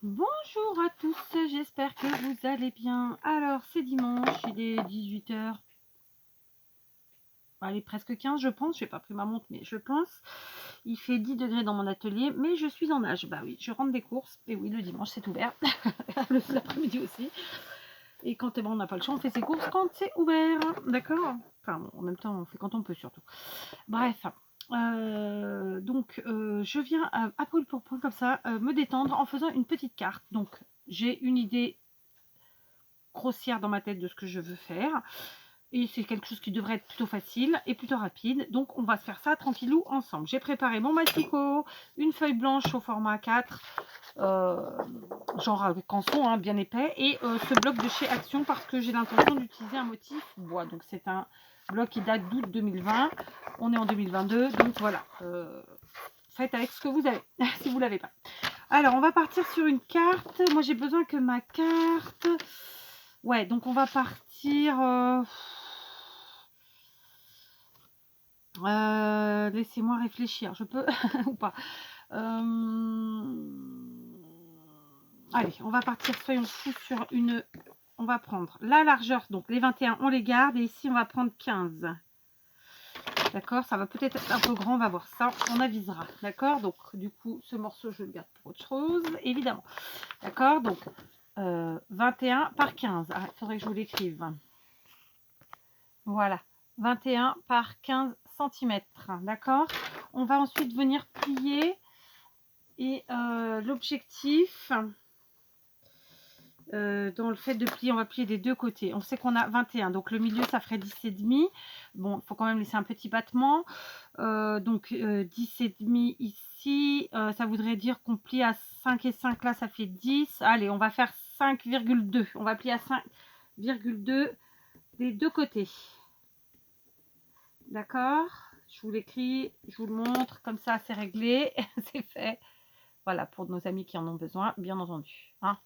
Bonjour à tous, j'espère que vous allez bien. Alors, c'est dimanche, il est 18 h. Allez, presque 15, je pense. Je n'ai pas pris ma montre, mais je pense. Il fait 10 degrés dans mon atelier, mais je suis en nage. Bah oui, je rentre des courses. Et oui, le dimanche, c'est ouvert. L'après-midi aussi. Et quand on n'a pas le choix, on fait ses courses quand c'est ouvert. D'accord. Enfin, bon, en même temps, on fait quand on peut surtout. Bref. Je viens à brûle pour point comme ça me détendre en faisant une petite carte. Donc j'ai une idée grossière dans ma tête de ce que je veux faire et c'est quelque chose qui devrait être plutôt facile et plutôt rapide, donc on va se faire ça tranquillou ensemble. J'ai préparé mon masticot, une feuille blanche au format 4 genre avec canson hein, bien épais, et ce bloc de chez Action parce que j'ai l'intention d'utiliser un motif bois. Donc c'est un bloc qui date d'août 2020, on est en 2022, donc voilà, faites avec ce que vous avez si vous l'avez pas. Alors on va partir sur une carte. Moi j'ai besoin que ma carte, ouais, donc on va partir laissez-moi réfléchir, je peux ou pas. Allez, on va partir, soyons fous, sur une... On va prendre la largeur, donc les 21, on les garde. Et ici, on va prendre 15. D'accord, ça va peut-être être un peu grand, on va voir ça, on avisera. D'accord, donc du coup, ce morceau, je le garde pour autre chose, évidemment. D'accord, donc 21 par 15. Ah, il faudrait que je vous l'écrive. Voilà, 21 par 15 cm. D'accord, on va ensuite venir plier. Et l'objectif, dans le fait de plier, on va plier des deux côtés. On sait qu'on a 21, donc le milieu, ça ferait 10,5. Bon, il faut quand même laisser un petit battement. Donc 10,5 ici, ça voudrait dire qu'on plie à 5 et 5 là, ça fait 10. Allez, on va faire 5,2. On va plier à 5,2 des deux côtés. D'accord, je vous l'écris, je vous le montre, comme ça c'est réglé, c'est fait. Voilà, pour nos amis qui en ont besoin, bien entendu. Hein.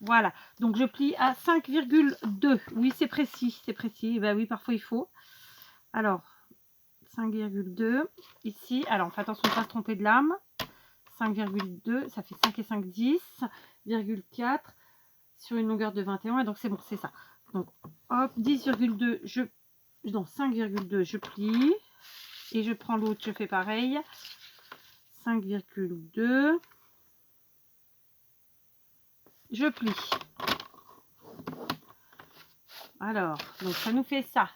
Voilà, donc je plie à 5,2. Oui, c'est précis, c'est précis. Ben oui, parfois il faut. Alors, 5,2 ici. Alors, on fait attention de ne pas se tromper de lame. 5,2, ça fait 5 et 5, 10,4 sur une longueur de 21. Et donc, c'est bon, c'est ça. Donc, hop, 10,2, donc 5,2, je plie. Et je prends l'autre, je fais pareil. 5,2. Je plie. Alors, donc ça nous fait ça.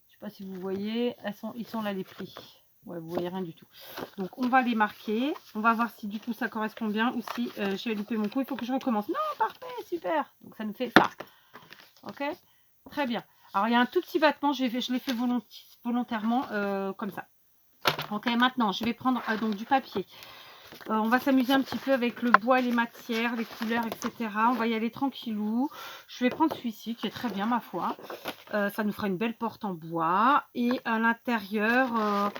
Je sais pas si vous voyez, ils sont là les plis. Ouais, vous voyez rien du tout. Donc on va les marquer. On va voir si du coup ça correspond bien ou si j'ai loupé mon coup. Il faut que je recommence. Non, parfait, super. Donc ça nous fait ça. Ok, très bien. Alors il y a un tout petit battement. Je l'ai fait volontairement comme ça. Ok, maintenant je vais prendre donc du papier. On va s'amuser un petit peu avec le bois, les matières, les couleurs, etc. On va y aller tranquillou. Je vais prendre celui-ci qui est très bien ma foi. Ça nous fera une belle porte en bois. Et à l'intérieur,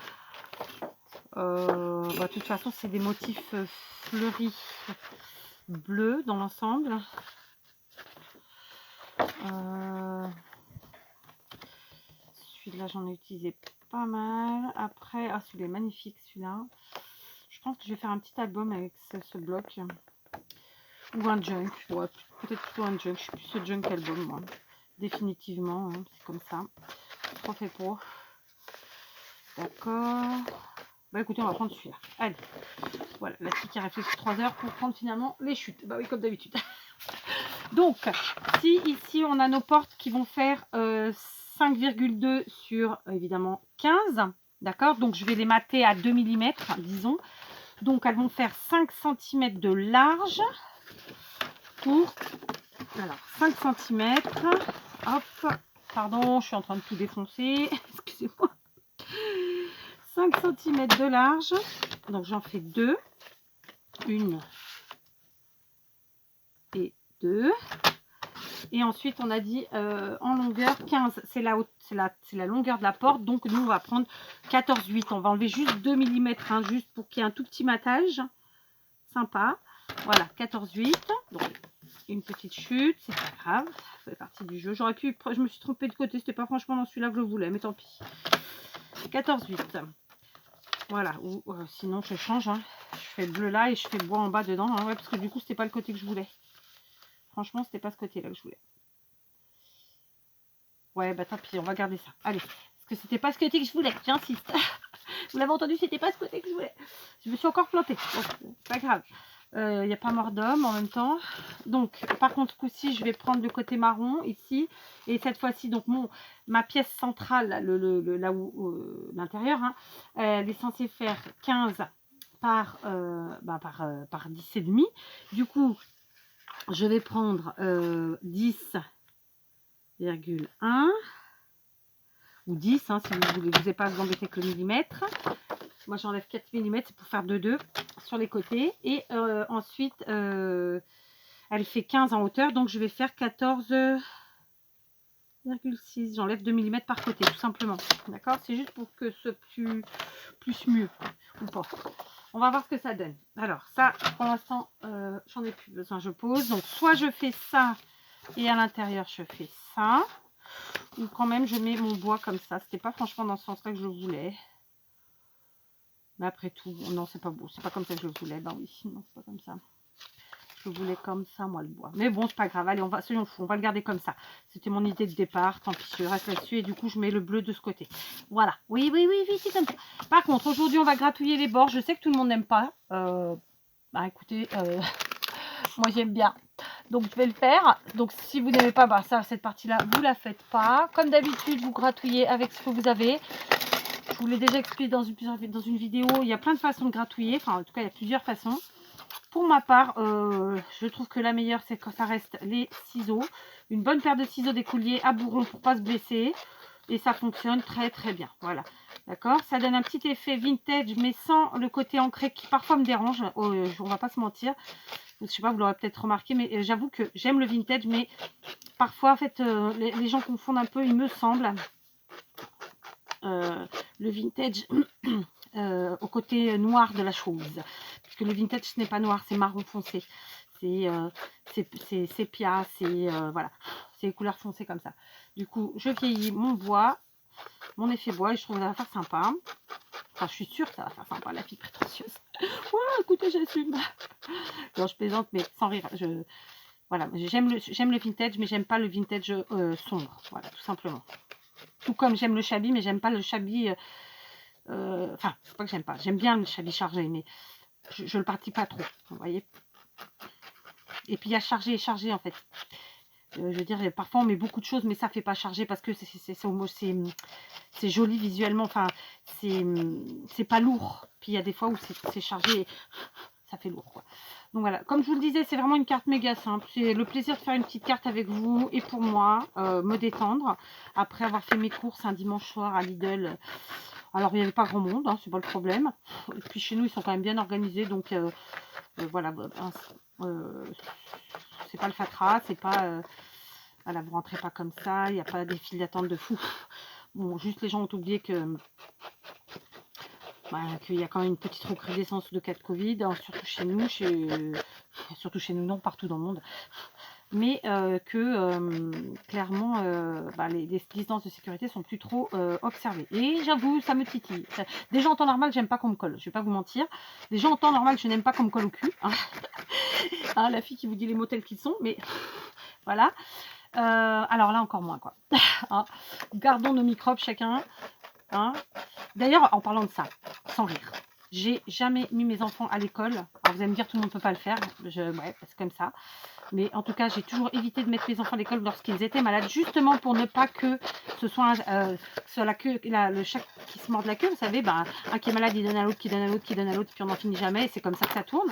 de toute façon, c'est des motifs fleuris bleus dans l'ensemble. Celui-là, j'en ai utilisé pas mal. Après, ah, celui-là est magnifique, celui-là. Je pense que je vais faire un petit album avec ce bloc. Ou un junk. Ouais, peut-être plutôt un junk. Je suis plus ce junk album, moi. Définitivement, hein, c'est comme ça. Trop fait pour. D'accord. Bah écoutez, on va prendre celui-là. Allez. Voilà, la fille qui a réfléchi 3 heures pour prendre finalement les chutes. Bah oui, comme d'habitude. Donc, si ici on a nos portes qui vont faire 5,2 sur évidemment 15, d'accord, donc je vais les mater à 2 mm, disons. Donc elles vont faire 5 cm de large pour, alors 5 cm, hop, pardon, je suis en train de tout défoncer, excusez-moi, 5 cm de large, donc j'en fais 2, 1 et 2. Et ensuite, on a dit en longueur 15, c'est la longueur de la porte. Donc, nous, on va prendre 14,8. On va enlever juste 2 mm, hein, juste pour qu'il y ait un tout petit matage. Sympa. Voilà, 14,8. Donc, une petite chute, c'est pas grave. Ça fait partie du jeu. J'aurais pu, je me suis trompée de côté. C'était pas franchement dans celui-là que je voulais, mais tant pis. 14,8. Voilà, ou sinon, je change. Hein. je fais bleu là et je fais bois en bas dedans. Hein, ouais, parce que du coup, c'était pas le côté que je voulais. Franchement, c'était pas ce côté-là que je voulais. Ouais, bah tant pis, on va garder ça. Allez, parce que c'était pas ce côté que je voulais, j'insiste. Vous l'avez entendu, c'était pas ce côté que je voulais. Je me suis encore plantée. Bon, c'est pas grave. Il n'y a pas mort d'homme en même temps. Donc, par contre, ce coup-ci, je vais prendre le côté marron ici. Et cette fois-ci, donc ma pièce centrale, là où l'intérieur, hein, elle est censée faire 15 par 10,5. Du coup, je vais prendre 10,1 ou 10, hein, si vous voulez. Vous n'avez pas à vous embêter que le millimètre. Moi, j'enlève 4 mm, c'est pour faire 2 sur les côtés. Et ensuite, elle fait 15 en hauteur, donc je vais faire 14,6. J'enlève 2 mm par côté, tout simplement. D'accord? C'est juste pour que ce plus mieux, ou pas. On va voir ce que ça donne. Alors, ça, pour l'instant, j'en ai plus besoin, je pose. Donc, soit je fais ça, et à l'intérieur, je fais ça. Ou quand même, je mets mon bois comme ça. C'était pas franchement dans ce sens-là que je voulais. Mais après tout, non, c'est pas beau. C'est pas comme ça que je le voulais. Ben oui, non, c'est pas comme ça. Je voulais comme ça, moi, le bois. Mais bon, c'est pas grave. Allez, soyons fous. On va le garder comme ça. C'était mon idée de départ. Tant pis, je reste là-dessus. Et du coup, je mets le bleu de ce côté. Voilà. Oui, c'est comme ça. Par contre, aujourd'hui, on va gratouiller les bords. Je sais que tout le monde n'aime pas. Bah, écoutez, moi, j'aime bien. Donc, je vais le faire. Donc, si vous n'aimez pas, bah, cette partie-là, vous la faites pas. Comme d'habitude, vous gratouillez avec ce que vous avez. Je vous l'ai déjà expliqué dans une vidéo. Il y a plein de façons de gratouiller. Enfin, en tout cas, il y a plusieurs façons. Pour ma part, je trouve que la meilleure, c'est quand ça reste les ciseaux. Une bonne paire de ciseaux d'écoulier à bourron pour ne pas se blesser. Et ça fonctionne très très bien. Voilà. D'accord? Ça donne un petit effet vintage, mais sans le côté ancré qui parfois me dérange. On va pas se mentir. Je sais pas, vous l'aurez peut-être remarqué, mais j'avoue que j'aime le vintage, mais parfois, en fait, les gens confondent un peu, il me semble. Le vintage au côté noir de la chose, puisque le vintage ce n'est pas noir, c'est marron foncé, c'est sépia, c'est voilà, c'est les couleurs foncées comme ça. Du coup, je vieillis mon bois, mon effet bois, et je trouve que ça va faire sympa. Enfin, je suis sûre que ça va faire sympa, la fille prétentieuse. Ouais, écoutez, j'assume. Non, je plaisante, mais sans rire. Voilà, j'aime le vintage, mais j'aime pas le vintage sombre. Voilà, tout simplement. Tout comme j'aime le shabby, mais j'aime pas le shabby. Enfin, c'est pas que j'aime pas. J'aime bien le shabby chargé, mais je le partis pas trop. Vous voyez. Et puis il y a chargé et chargé en fait. Je veux dire, parfois on met beaucoup de choses, mais ça fait pas charger parce que c'est joli visuellement. Enfin, c'est pas lourd. Puis il y a des fois où c'est chargé et ça fait lourd, quoi. Donc voilà, comme je vous le disais, c'est vraiment une carte méga simple. C'est le plaisir de faire une petite carte avec vous et pour moi, me détendre. Après avoir fait mes courses un dimanche soir à Lidl. Alors, il n'y avait pas grand monde, hein, c'est pas le problème. Et puis chez nous, ils sont quand même bien organisés. Donc voilà, c'est pas le fatras, c'est pas... voilà, vous rentrez pas comme ça, il n'y a pas des files d'attente de fou. Bon, juste les gens ont oublié que... qu'il y a quand même une petite recrudescence de cas de Covid, hein, surtout chez nous, non, partout dans le monde. Mais clairement, les distances de sécurité sont plus trop observées. Et j'avoue, ça me titille. Déjà en temps normal, j'aime pas qu'on me colle. Je vais pas vous mentir. Déjà en temps normal, je n'aime pas qu'on me colle au cul. Hein. Hein, la fille qui vous dit les mots tels qu'ils sont, mais voilà. Alors là, encore moins, quoi. Hein. Gardons nos microbes chacun. Hein. D'ailleurs, en parlant de ça, sans rire, j'ai jamais mis mes enfants à l'école. Alors vous allez me dire, tout le monde ne peut pas le faire. Ouais, c'est comme ça. Mais en tout cas, j'ai toujours évité de mettre mes enfants à l'école lorsqu'ils étaient malades, justement pour ne pas que ce soit sur la queue, le chat qui se mord la queue. Vous savez, un qui est malade, il donne à l'autre, qui donne à l'autre, qui donne à l'autre, puis on n'en finit jamais. Et c'est comme ça que ça tourne.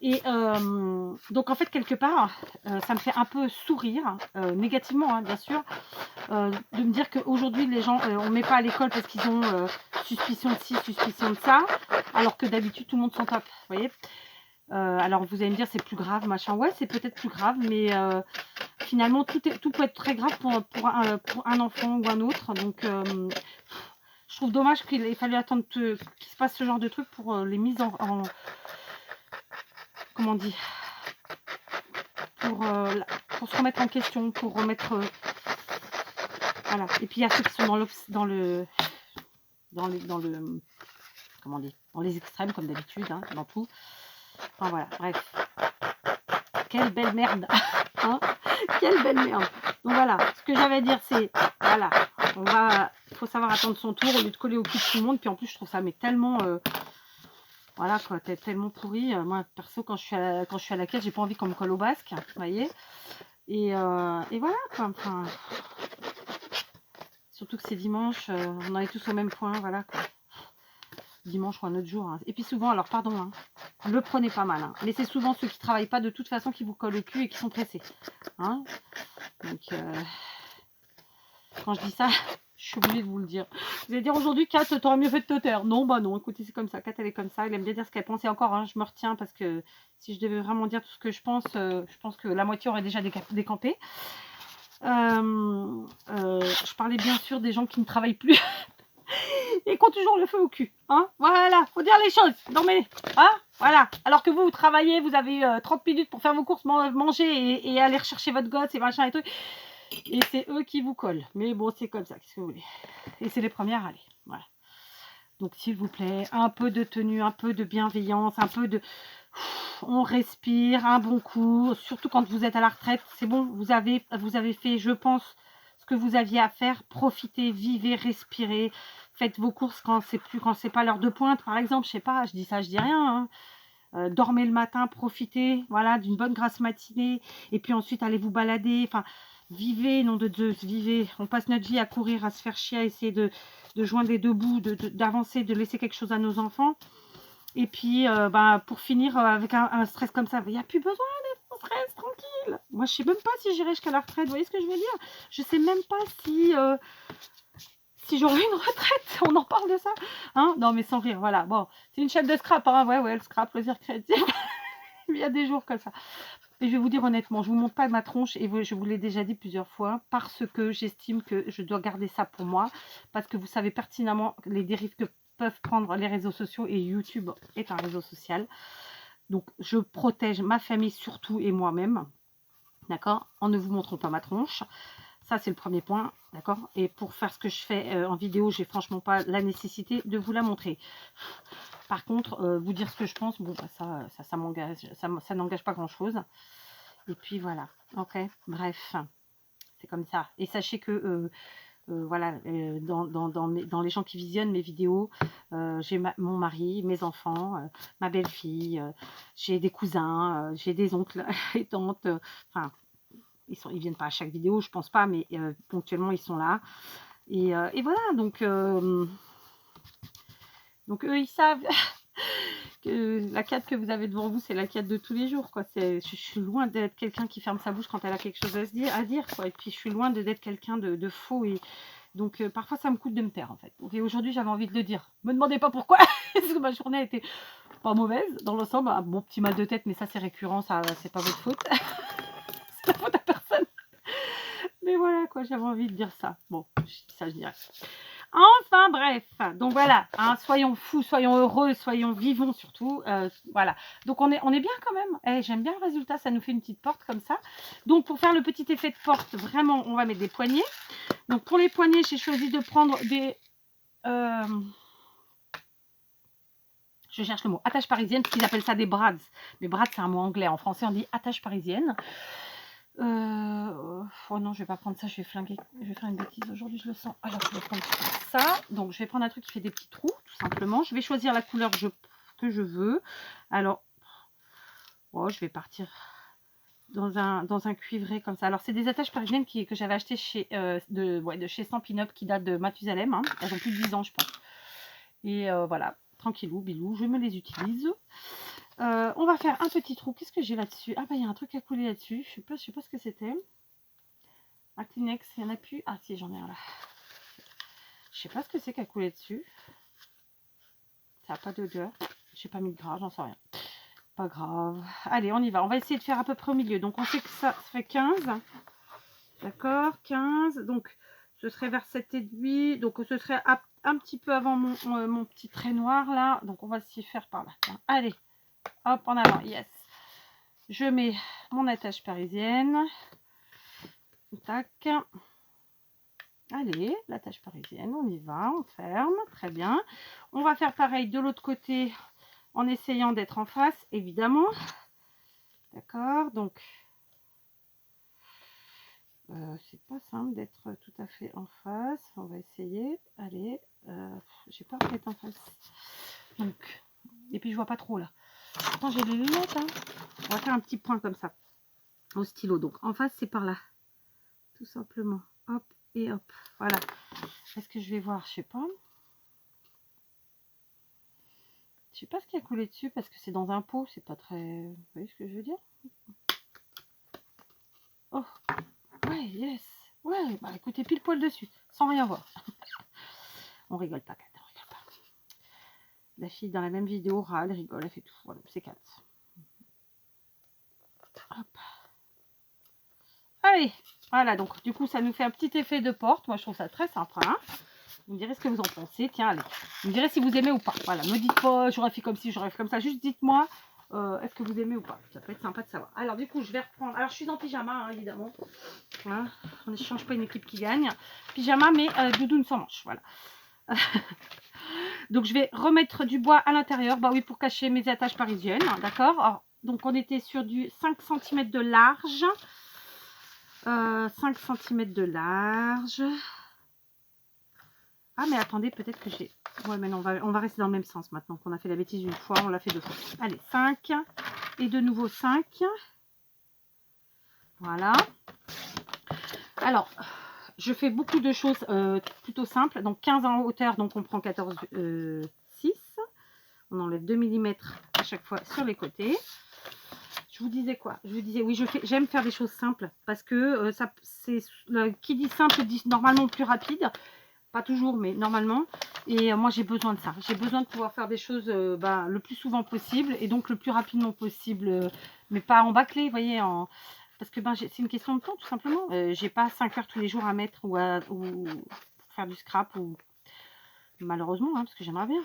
Et donc en fait, quelque part, ça me fait un peu sourire, négativement, hein, bien sûr, de me dire qu'aujourd'hui, les gens, on ne met pas à l'école parce qu'ils ont suspicion de ci, suspicion de ça, alors que d'habitude, tout le monde s'en tape, vous voyez. Alors vous allez me dire c'est plus grave, machin. Ouais, c'est peut-être plus grave, mais finalement tout peut être très grave pour un enfant ou un autre. Donc je trouve dommage qu'il ait fallu attendre qu'il se passe ce genre de truc pour les mises en comment on dit, pour se remettre en question, pour remettre voilà. Et puis il y a ceux qui sont dans le comment on dit, dans les extrêmes comme d'habitude, hein, dans tout. Enfin voilà, bref. Quelle belle merde, hein, quelle belle merde. Donc voilà, ce que j'avais à dire, c'est, voilà, il faut savoir attendre son tour au lieu de coller au cul de tout le monde. Puis en plus, je trouve ça mais tellement, voilà quoi, tellement pourri. Moi, perso, quand je suis à la caisse, j'ai pas envie qu'on me colle au basque, vous voyez. Et voilà quoi, enfin, surtout que c'est dimanche, on en est tous au même point, voilà quoi. Dimanche ou un autre jour. Hein. Et puis souvent, alors pardon, hein, le prenez pas mal, hein, mais c'est souvent ceux qui travaillent pas de toute façon qui vous collent au cul et qui sont pressés. Hein. Donc, quand je dis ça, je suis obligée de vous le dire. Vous allez dire aujourd'hui, Kat, t'aurais mieux fait de te taire. Non, bah non, écoutez, c'est comme ça. Kat, elle est comme ça. Elle aime bien dire ce qu'elle pense. Et encore, hein, je me retiens parce que si je devais vraiment dire tout ce que je pense que la moitié aurait déjà décampé. Je parlais bien sûr des gens qui ne travaillent plus. Et qui ont toujours le feu au cul. Hein, voilà, faut dire les choses. Non mais, hein, voilà. Alors que vous travaillez, vous avez 30 minutes pour faire vos courses, manger et aller rechercher votre gosse et machin et tout. Et c'est eux qui vous collent. Mais bon, c'est comme ça, qu'est-ce que vous voulez. Et c'est les premières à aller. Voilà. Donc s'il vous plaît, un peu de tenue, un peu de bienveillance, un peu de... On respire, un bon coup. Surtout quand vous êtes à la retraite, c'est bon, vous avez fait, je pense, ce que vous aviez à faire. Profitez, vivez, respirez. Faites vos courses quand c'est pas l'heure de pointe, par exemple. Je sais pas, je dis ça, je dis rien. Hein. Dormez le matin, profitez, voilà, d'une bonne grasse matinée. Et puis ensuite, allez vous balader. Enfin, vivez, nom de Zeus, vivez. On passe notre vie à courir, à se faire chier, à essayer de joindre les deux bouts, d'avancer, de laisser quelque chose à nos enfants. Et puis, pour finir avec un stress comme ça, il n'y a plus besoin d'être en stress, tranquille. Moi, je sais même pas si j'irai jusqu'à la retraite. Vous voyez ce que je veux dire? Je sais même pas si j'aurai une retraite. On en parle de ça. Hein, non, mais sans rire, voilà. Bon, c'est une chaîne de scrap. Hein. Ouais, le scrap, loisir créatif. Il y a des jours comme ça. Et je vais vous dire honnêtement, je ne vous montre pas ma tronche et je vous l'ai déjà dit plusieurs fois parce que j'estime que je dois garder ça pour moi. Parce que vous savez pertinemment les dérives que peuvent prendre les réseaux sociaux et YouTube est un réseau social. Donc, je protège ma famille surtout et moi-même. D'accord? En ne vous montrant pas ma tronche. Ça, c'est le premier point. D'accord? Et pour faire ce que je fais en vidéo, j'ai franchement pas la nécessité de vous la montrer. Par contre, vous dire ce que je pense, bon, bah, ça m'engage, ça n'engage pas grand-chose. Et puis voilà, ok, bref, c'est comme ça. Et sachez que, voilà, dans les gens qui visionnent mes vidéos, j'ai mon mari, mes enfants, ma belle-fille, j'ai des cousins, j'ai des oncles et tantes, enfin, ils viennent pas à chaque vidéo, je pense pas, mais ponctuellement, ils sont là. Et voilà, donc eux, ils savent... que la Kat que vous avez devant vous, c'est la Kat de tous les jours, quoi. Je suis loin d'être quelqu'un qui ferme sa bouche quand elle a quelque chose à dire, quoi. Et puis, je suis loin d'être quelqu'un de faux. Et donc, parfois, ça me coûte de me taire, en fait. Et aujourd'hui, j'avais envie de le dire. Me demandez pas pourquoi, parce que ma journée a été pas mauvaise, dans l'ensemble. Un bon petit mal de tête, mais ça, c'est récurrent, ça, c'est pas votre faute. C'est la faute à personne. Mais voilà, quoi, j'avais envie de dire ça. Bon, ça, je dirais. Enfin bref, donc voilà, hein, soyons fous, soyons heureux, soyons vivants surtout, voilà. Donc on est bien quand même, j'aime bien le résultat, ça nous fait une petite porte comme ça. Donc pour faire le petit effet de porte, vraiment, on va mettre des poignets. Donc pour les poignets, j'ai choisi de prendre des... je cherche le mot, attache parisienne, parce qu'ils appellent ça des brads. Mais brads, c'est un mot anglais, en français on dit attache parisienne. Oh non, je vais pas prendre ça, je vais flinguer. Je vais faire une bêtise aujourd'hui, je le sens. Alors, je vais prendre ça. Donc, je vais prendre un truc qui fait des petits trous, tout simplement. Je vais choisir la couleur que je veux. Alors, oh, je vais partir dans un cuivré comme ça. Alors, c'est des attaches parisiennes que j'avais achetées de chez Stampin' Up qui datent de Mathusalem. Hein. Elles ont plus de 10 ans, je pense. Et voilà, tranquillou, bilou, je me les utilise. On va faire un petit trou. Qu'est-ce que j'ai là-dessus? Ah bah il y a un truc à couler là-dessus. Je sais pas ce que c'était. Un Kleenex, il n'y en a plus. Ah si, j'en ai un là. Je sais pas ce que c'est qu'à couler dessus. Ça n'a pas d'odeur. J'ai pas mis de gras, j'en sais rien. Pas grave. Allez, on y va. On va essayer de faire à peu près au milieu. Donc on sait que ça fait 15. D'accord, 15. Donc ce serait vers 7,5. Donc ce serait un petit peu avant mon petit trait noir là. Donc on va s'y faire par là. Allez. Hop, en avant, yes. Je mets mon attache parisienne. Tac. Allez, l'attache parisienne, on y va, on ferme, très bien. On va faire pareil de l'autre côté en essayant d'être en face, évidemment. D'accord, donc c'est pas simple d'être tout à fait en face. On va essayer. Allez, j'ai peur d'être en face. Donc, et puis je vois pas trop là. Pourtant j'ai les lunettes. Hein. On va faire un petit point comme ça au stylo. Donc en face c'est par là, tout simplement. Hop et hop. Voilà. Est-ce que je vais voir? Je sais pas. Je sais pas ce qui a coulé dessus parce que c'est dans un pot. C'est pas très. Vous voyez ce que je veux dire? Oh, ouais, yes. Ouais, bah écoutez, pile poil dessus, sans rien voir. On rigole pas, Kat, on rigole pas. La fille dans la même vidéo râle, rigole, elle fait tout. Voilà, c'est Kat. Hop. Allez, voilà, donc du coup, ça nous fait un petit effet de porte. Moi, je trouve ça très sympa. Hein. Vous me direz ce que vous en pensez. Tiens, allez. Vous me direz si vous aimez ou pas. Voilà, me dites pas, j'aurais fait comme ci, j'aurais fait comme ça. Juste dites-moi, est-ce que vous aimez ou pas. Ça peut être sympa de savoir. Alors, du coup, je vais reprendre. Alors, je suis en pyjama, hein, évidemment. Hein. On ne change pas une équipe qui gagne. Pyjama, mais doudoune sans manche. Voilà. Donc, je vais remettre du bois à l'intérieur. Bah oui, pour cacher mes attaches parisiennes. D'accord. Donc, on était sur du 5 cm de large. 5 cm de large. Ah, mais attendez, peut-être que j'ai... Ouais, mais non, on va rester dans le même sens maintenant qu'on a fait la bêtise une fois. On l'a fait deux fois. Allez, 5. Et de nouveau 5. Voilà. Alors, je fais beaucoup de choses plutôt simples. Donc, 15 en hauteur, donc on prend 14, 6. On enlève 2 mm à chaque fois sur les côtés. Je vous disais quoi? Je vous disais, oui, j'aime faire des choses simples parce que qui dit simple dit normalement plus rapide. Pas toujours, mais normalement. Et moi, j'ai besoin de ça. J'ai besoin de pouvoir faire des choses le plus souvent possible et donc le plus rapidement possible, mais pas en bâclé, vous voyez, parce que c'est une question de temps, tout simplement. J'ai pas 5 heures tous les jours à mettre ou pour faire du scrap, ou malheureusement, hein, parce que j'aimerais bien.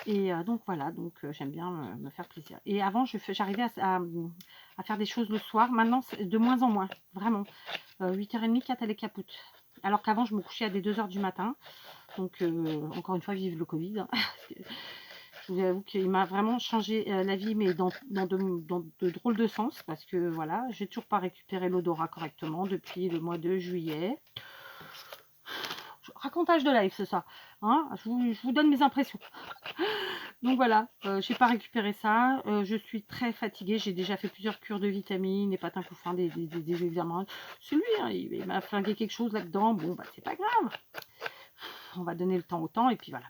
Et donc voilà, donc j'aime bien me faire plaisir. Et avant, j'arrivais à faire des choses le soir. Maintenant, c'est de moins en moins, vraiment. 8h30, 4 à les capoutes. Alors qu'avant, je me couchais à des 2h du matin. Donc, encore une fois, vive le Covid. Hein. Je vous avoue qu'il m'a vraiment changé la vie, mais dans de drôles de sens. Parce que voilà, j'ai toujours pas récupéré l'odorat correctement depuis le mois de juillet. Racontage de live, c'est ça. Hein, je vous donne mes impressions. Donc voilà, j'ai pas récupéré ça. Je suis très fatiguée. J'ai déjà fait plusieurs cures de vitamines, des patins couffins, des examens. Celui, hein, il m'a flingué quelque chose là-dedans. Bon, bah c'est pas grave. On va donner le temps au temps et puis voilà.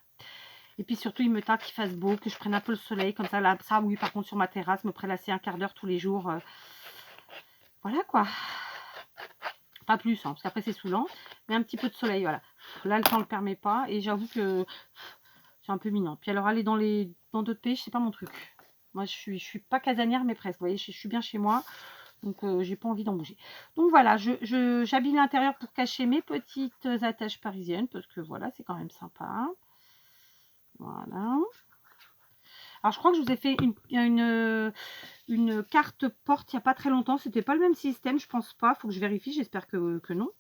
Et puis surtout, il me tarde qu'il fasse beau, que je prenne un peu le soleil. Comme ça, là, ça oui, par contre, sur ma terrasse, me prélasser un quart d'heure tous les jours. Voilà quoi. Pas plus, hein, parce qu'après c'est saoulant. Mais un petit peu de soleil, voilà. Là, le temps ne le permet pas. Et j'avoue que c'est un peu mignon. Puis alors, aller dans d'autres pays, c'est pas mon truc. Moi, je suis pas casanière, mais presque. Vous voyez, je suis bien chez moi. Donc, j'ai pas envie d'en bouger. Donc, voilà, j'habille l'intérieur pour cacher mes petites attaches parisiennes. Parce que, voilà, c'est quand même sympa. Voilà. Alors, je crois que je vous ai fait une carte porte il n'y a pas très longtemps. C'était pas le même système, je pense pas. Faut que je vérifie. J'espère que non.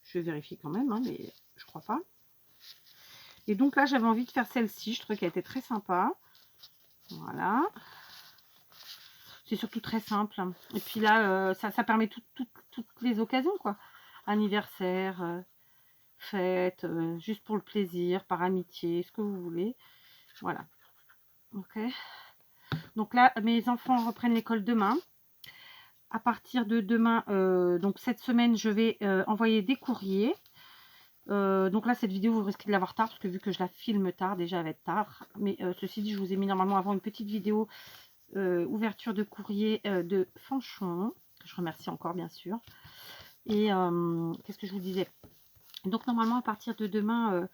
Je vérifie quand même, hein, mais je crois pas. Et donc là, j'avais envie de faire celle-ci. Je trouve qu'elle était très sympa. Voilà. C'est surtout très simple. Et puis là, ça permet toutes les occasions, quoi. Anniversaire, fête, juste pour le plaisir, par amitié, ce que vous voulez. Voilà. Ok. Donc là, mes enfants reprennent l'école demain. À partir de demain, donc cette semaine, je vais envoyer des courriers. Donc là, cette vidéo, vous risquez de l'avoir tard, parce que vu que je la filme tard, déjà, elle va être tard. Mais ceci dit, je vous ai mis normalement avant une petite vidéo ouverture de courrier de Fanchon, que je remercie encore, bien sûr. Et qu'est-ce que je vous disais? Donc normalement, à partir de demain,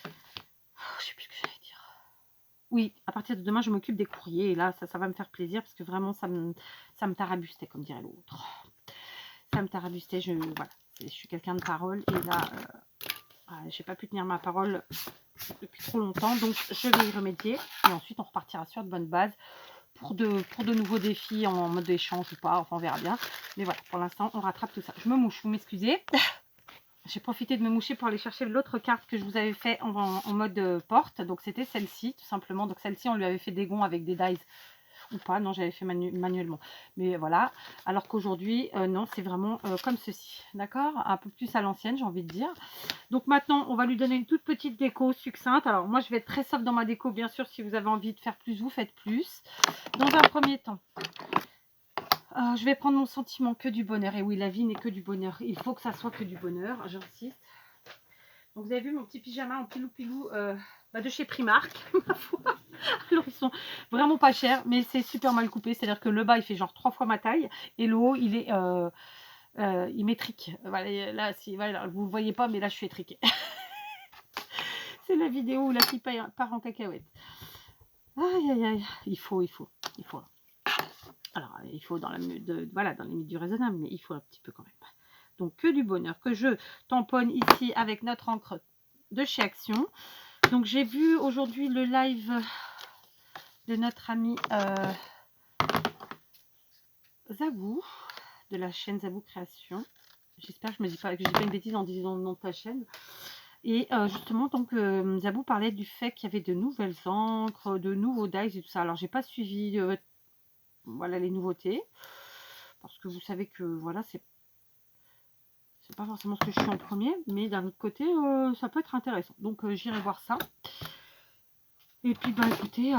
je sais plus ce que j'allais dire. Oui, à partir de demain, je m'occupe des courriers. Et là, ça va me faire plaisir, parce que vraiment, ça me tarabustait, comme dirait l'autre. Ça me tarabustait, voilà. Je suis quelqu'un de parole, et là, j'ai pas pu tenir ma parole depuis trop longtemps, donc je vais y remédier. Et ensuite, on repartira sur de bonnes bases pour de nouveaux défis en mode échange ou pas, enfin on verra bien. Mais voilà, pour l'instant on rattrape tout ça. Je me mouche, vous m'excusez. J'ai profité de me moucher pour aller chercher l'autre carte que je vous avais fait en mode porte. Donc c'était celle-ci tout simplement. Donc celle-ci on lui avait fait des gonds avec des dies ou pas, non j'avais fait manuellement, mais voilà, alors qu'aujourd'hui non, c'est vraiment comme ceci, d'accord, un peu plus à l'ancienne j'ai envie de dire. Donc maintenant on va lui donner une toute petite déco succincte. Alors moi je vais être très soft dans ma déco, bien sûr, si vous avez envie de faire plus, vous faites plus. Dans un premier temps, je vais prendre mon sentiment que du bonheur, et oui, la vie n'est que du bonheur, il faut que ça soit que du bonheur, j'insiste. Donc vous avez vu mon petit pyjama en pilou-pilou de chez Primark, ma foi. Alors ils sont vraiment pas chers, mais c'est super mal coupé, c'est-à-dire que le bas il fait genre 3 fois ma taille, et le haut il est étriqué. Voilà, là, si, voilà, vous ne voyez pas, mais là je suis étriquée. C'est la vidéo où la fille part en cacahuète. Aïe aïe aïe, il faut. Alors il faut dans voilà, dans les limites du raisonnable, mais il faut un petit peu quand même. Donc que du bonheur, que je tamponne ici avec notre encre de chez Action. Donc j'ai vu aujourd'hui le live de notre ami Zabou, de la chaîne Zabou Création. J'espère que je me dis pas que je dis pas une bêtise en disant le nom de ta chaîne. Et justement, donc Zabou parlait du fait qu'il y avait de nouvelles encres, de nouveaux dies et tout ça. Alors j'ai pas suivi voilà les nouveautés, parce que vous savez que voilà, c'est pas forcément ce que je suis en premier, mais d'un autre côté ça peut être intéressant. Donc j'irai voir ça. Et puis bah écoutez,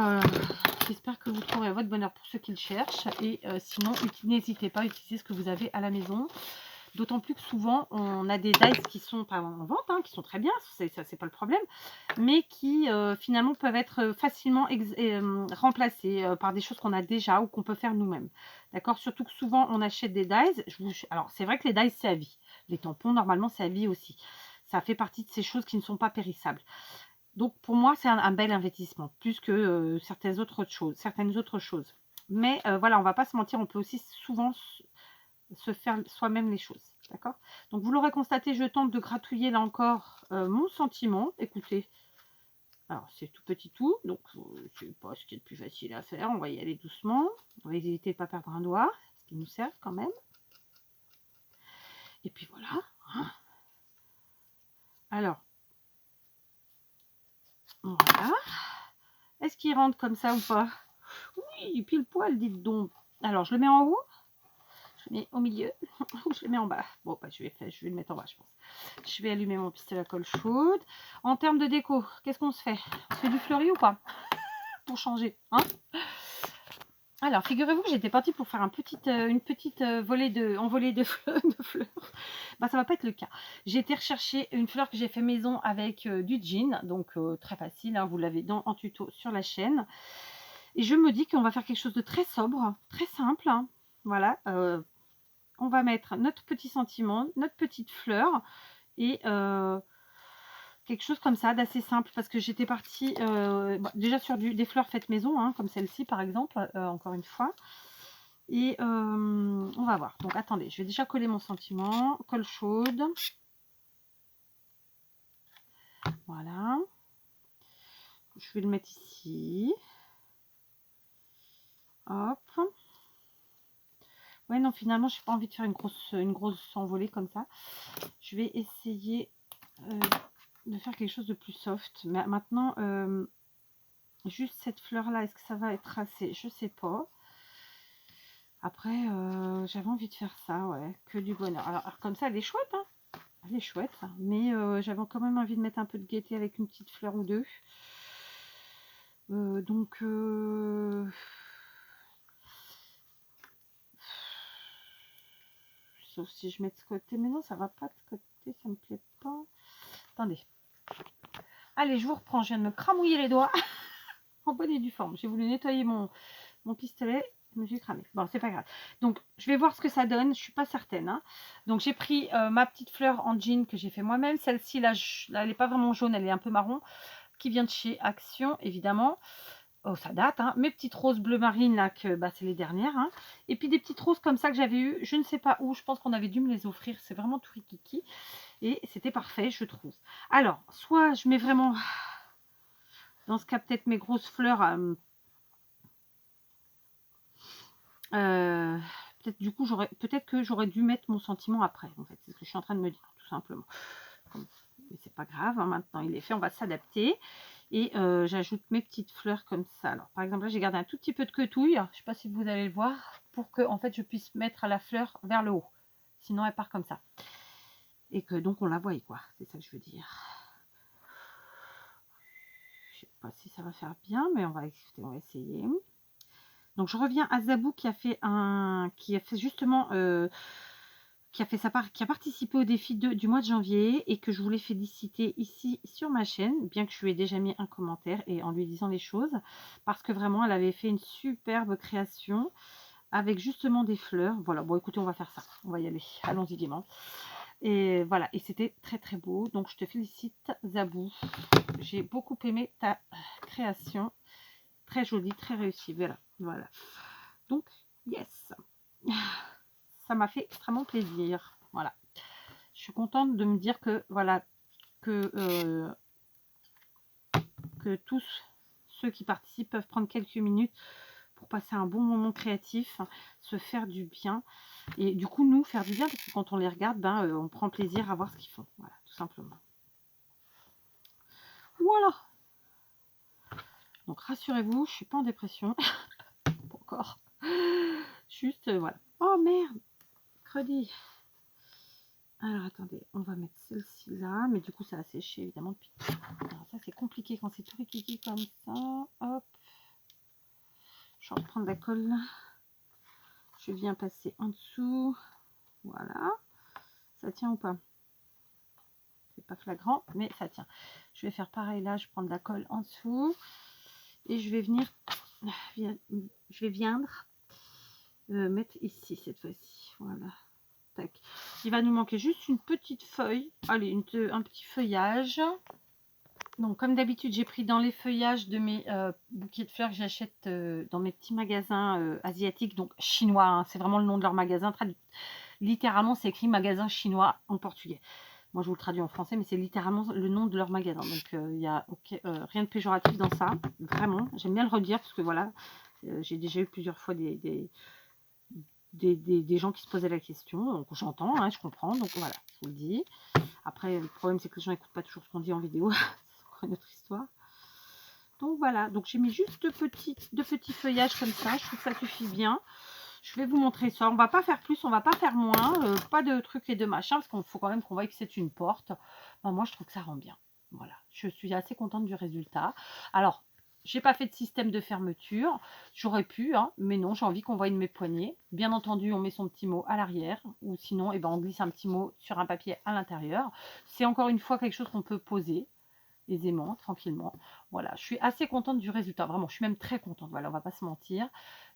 j'espère que vous trouverez votre bonheur pour ceux qui le cherchent. Et sinon, n'hésitez pas à utiliser ce que vous avez à la maison. D'autant plus que souvent, on a des dies qui sont pas en vente, hein, qui sont très bien, ça c'est pas le problème, mais qui finalement peuvent être facilement remplacés par des choses qu'on a déjà ou qu'on peut faire nous-mêmes. D'accord? Surtout que souvent, on achète des dies. Alors, c'est vrai que les dies, c'est à vie. Les tampons, normalement, c'est à vie aussi. Ça fait partie de ces choses qui ne sont pas périssables. Donc, pour moi, c'est un bel investissement, plus que certaines autres choses. Mais voilà, on va pas se mentir, on peut aussi souvent se faire soi-même les choses, d'accord? Donc vous l'aurez constaté, je tente de gratouiller là encore mon sentiment. Écoutez, alors c'est tout petit tout, donc c'est pas ce qui est le plus facile à faire, on va y aller doucement, on va éviter de ne pas perdre un doigt, ce qui nous sert quand même. Et puis voilà, hein. Alors voilà, est-ce qu'il rentre comme ça ou pas? Oui, pile poil, dites donc. Alors je le mets en haut, je le mets au milieu ou je le mets en bas. Bon, bah, je vais le mettre en bas, je pense. Je vais allumer mon pistolet à colle chaude. En termes de déco, qu'est-ce qu'on se fait? On se fait du fleuri ou pas? Pour changer, hein? Alors, figurez-vous que j'étais partie pour faire une petite envolée de fleurs. Bah, ça va pas être le cas. J'ai été rechercher une fleur que j'ai fait maison avec du jean, donc très facile, hein, vous l'avez en tuto sur la chaîne. Et je me dis qu'on va faire quelque chose de très sobre, très simple, hein. Voilà, on va mettre notre petit sentiment, notre petite fleur et quelque chose comme ça d'assez simple, parce que j'étais partie déjà sur des fleurs faites maison, hein, comme celle-ci par exemple, encore une fois. Et on va voir. Donc attendez, je vais déjà coller mon sentiment, colle chaude. Voilà. Je vais le mettre ici. Hop. Ouais, non, finalement, je n'ai pas envie de faire une grosse envolée comme ça. Je vais essayer de faire quelque chose de plus soft. Mais maintenant, juste cette fleur-là, est-ce que ça va être assez? Je sais pas. Après, j'avais envie de faire ça, ouais. Que du bonheur. Alors comme ça, elle est chouette, hein. Elle est chouette, hein. Mais j'avais quand même envie de mettre un peu de gaieté avec une petite fleur ou deux. Donc... sauf si je mets de ce côté. Mais non, ça va pas de ce côté, ça me plaît pas. Attendez. Allez, je vous reprends. Je viens de me cramouiller les doigts. En bonne et due forme. J'ai voulu nettoyer mon pistolet. Je me suis cramé. Bon, c'est pas grave. Donc, je vais voir ce que ça donne. Je suis pas certaine, hein. Donc, j'ai pris ma petite fleur en jean que j'ai fait moi-même. Celle-ci, là, elle n'est pas vraiment jaune. Elle est un peu marron. Qui vient de chez Action, évidemment. Oh, ça date, hein. Mes petites roses bleu marine, là, que bah, c'est les dernières, hein. Et puis des petites roses comme ça que j'avais eu, je ne sais pas où, je pense qu'on avait dû me les offrir, c'est vraiment tout rikiki. Et c'était parfait, je trouve. Alors, soit je mets vraiment, dans ce cas, peut-être mes grosses fleurs Peut-être du coup, peut-être que j'aurais dû mettre mon sentiment après, en fait. C'est ce que je suis en train de me dire, tout simplement. Mais c'est pas grave, hein, maintenant il est fait, on va s'adapter. Et j'ajoute mes petites fleurs comme ça. Alors, par exemple, là, j'ai gardé un tout petit peu de quetouille. Je ne sais pas si vous allez le voir, pour que, en fait, je puisse mettre la fleur vers le haut. Sinon, elle part comme ça. Et que donc, on la voie, quoi. C'est ça que je veux dire. Je sais pas si ça va faire bien, mais on va essayer. Donc, je reviens à Zabou qui a fait justement... qui a participé au défi du mois de janvier et que je voulais féliciter ici sur ma chaîne, bien que je lui ai déjà mis un commentaire et en lui disant les choses, parce que vraiment elle avait fait une superbe création avec justement des fleurs. Voilà, bon écoutez, on va faire ça, on va y aller, allons-y gaiement. Et voilà, et c'était très très beau, donc je te félicite Zabou, j'ai beaucoup aimé ta création, très jolie, très réussie, voilà. Donc, yes, ça m'a fait extrêmement plaisir, voilà. Je suis contente de me dire que voilà que tous ceux qui participent peuvent prendre quelques minutes pour passer un bon moment créatif, se faire du bien et du coup nous faire du bien parce que quand on les regarde, on prend plaisir à voir ce qu'ils font, voilà, tout simplement. Voilà. Donc rassurez-vous, je suis pas en dépression, pas encore. Juste voilà. Oh merde, crédit. Alors attendez, on va mettre celle-ci là, mais du coup ça a séché évidemment depuis. Alors ça c'est compliqué quand c'est tout rikiki comme ça. Hop. Je vais reprendre la colle. Je viens passer en dessous. Voilà. Ça tient ou pas? C'est pas flagrant, mais ça tient. Je vais faire pareil là. Je prends de la colle en dessous. Et je vais venir. Je vais viendre. Mettre ici cette fois-ci. Voilà. Tac. Il va nous manquer juste une petite feuille. Allez, un petit feuillage. Donc, comme d'habitude, j'ai pris dans les feuillages de mes bouquets de fleurs que j'achète dans mes petits magasins asiatiques, donc chinois. Hein, c'est vraiment le nom de leur magasin. Littéralement, c'est écrit magasin chinois en portugais. Moi, je vous le traduis en français, mais c'est littéralement le nom de leur magasin. Donc, il n'y a rien de péjoratif dans ça. Vraiment, j'aime bien le redire parce que voilà, j'ai déjà eu plusieurs fois des gens qui se posaient la question. Donc, j'entends, hein, je comprends. Donc, voilà, je vous le dis. Après, le problème, c'est que les gens n'écoutent pas toujours ce qu'on dit en vidéo. C'est encore une autre histoire. Donc, voilà. Donc, j'ai mis juste deux petits feuillages comme ça. Je trouve que ça suffit bien. Je vais vous montrer ça. On va pas faire plus, on va pas faire moins. Pas de trucs et de machins, parce qu'il faut quand même qu'on voie que c'est une porte. Ben, moi, je trouve que ça rend bien. Voilà. Je suis assez contente du résultat. Alors, j'ai pas fait de système de fermeture. J'aurais pu, hein, mais non, j'ai envie qu'on voie mes poignets. Bien entendu, on met son petit mot à l'arrière. Ou sinon, eh ben, on glisse un petit mot sur un papier à l'intérieur. C'est encore une fois quelque chose qu'on peut poser aisément, tranquillement. Voilà, je suis assez contente du résultat. Vraiment, je suis même très contente. Voilà, on va pas se mentir.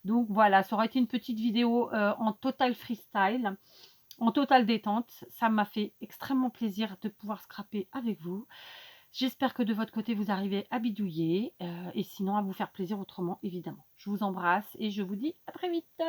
Donc voilà, ça aura été une petite vidéo en total freestyle, en total détente. Ça m'a fait extrêmement plaisir de pouvoir scraper avec vous. J'espère que de votre côté, vous arrivez à bidouiller et sinon à vous faire plaisir autrement, évidemment. Je vous embrasse et je vous dis à très vite.